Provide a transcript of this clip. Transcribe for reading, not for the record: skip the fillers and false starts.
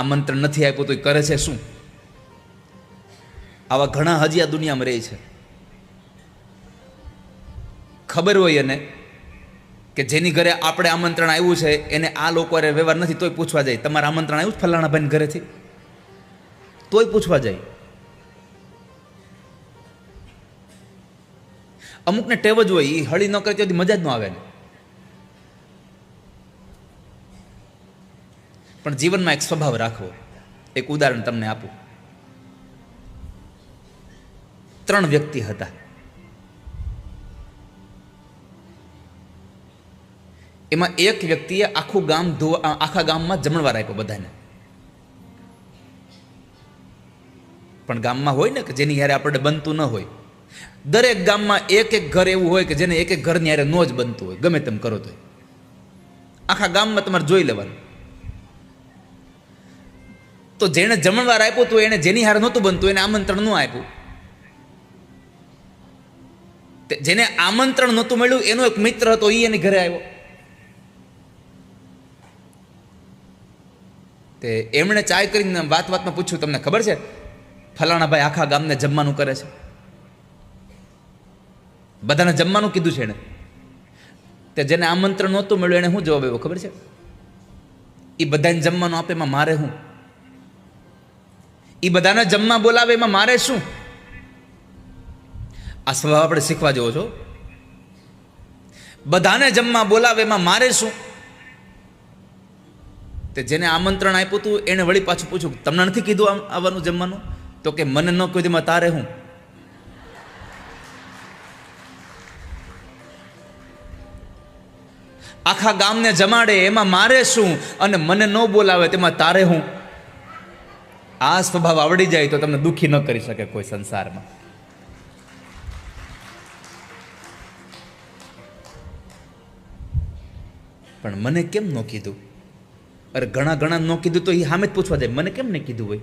આમંત્રણ નથી આપ્યું તો એ કરે છે શું? આવા ઘણા હજી આ દુનિયામાં રહે છે. ખબર હોય એને કે જેની ઘરે આપણે આમંત્રણ આવ્યું છે એને આ લોકો વ્યવહાર નથી, તોય પૂછવા જાય તમારે આમંત્રણ આવ્યું ફલાણા ભાઈ ઘરેથી, તોય પૂછવા જાય. અમુકને ટેવ જ હોય, એ હળી ન કરે ત્યાંથી મજા જ ન આવે ને. પણ જીવનમાં એક સ્વભાવ રાખવો. એક ઉદાહરણ તમને આપું. 3 વ્યક્તિ હતા. એમાં એક વ્યક્તિએ આખા ગામમાં જમણવાર આપ્યો બધાને. પણ ગામમાં હોય ને કે જેની યારે આપણે બનતું ન હોય. દરેક ગામમાં એક ઘર એવું હોય કે જેને એક ઘરની યારે નો જ બનતું હોય, ગમે તેમ કરો તો. આખા ગામમાં તમારે જોઈ લેવાનું. તો જેણે જમણવાર આપ્યું હતું એને જેની હારે નહોતું બનતું એને આમંત્રણ ન આપ્યું. જેને આમંત્રણ નહોતું મળ્યું એનો એક મિત્ર હતો, એ એની ઘરે આવ્યો. તે એમણે ચાય કરીને વાતમાં પૂછ્યું, તમને ખબર છે ફલાણા ભાઈ આખા ગામને જમવાનું કરે છે? બધાને જમવાનું કીધું છે એને. તે જેને આમંત્રણ નહોતું મળ્યું એને શું જવાબ આવ્યો ખબર છે? એ બધાને જમવાનું આપે એમાં મારે શું? એ બધાને જમવા બોલાવે એમાં મારે શું? આ સ્વભાવ આપણે શીખવા જેવો છો. બધાને જમવા બોલાવે એમાં મારે શું? તે જેને આમંત્રણ આપ્યું હતું એને વળી પાછું પૂછ્યું, તમને નથી કીધું આવવાનું જમવાનું? તો કે મને ન કીધું એમાં તારે શું? આખા ગામને જમાડે એમાં મારે શું, અને મને ન બોલાવે તેમાં તારે શું? આ સ્વભાવ આવડી જાય તો તમને દુઃખી ન કરી શકે કોઈ સંસારમાં. પણ મને કેમ ન કીધું? અરે ઘણા ન કીધું તો એ સામે જ પૂછવા જાય, મને કેમ નહીં કીધું હોય?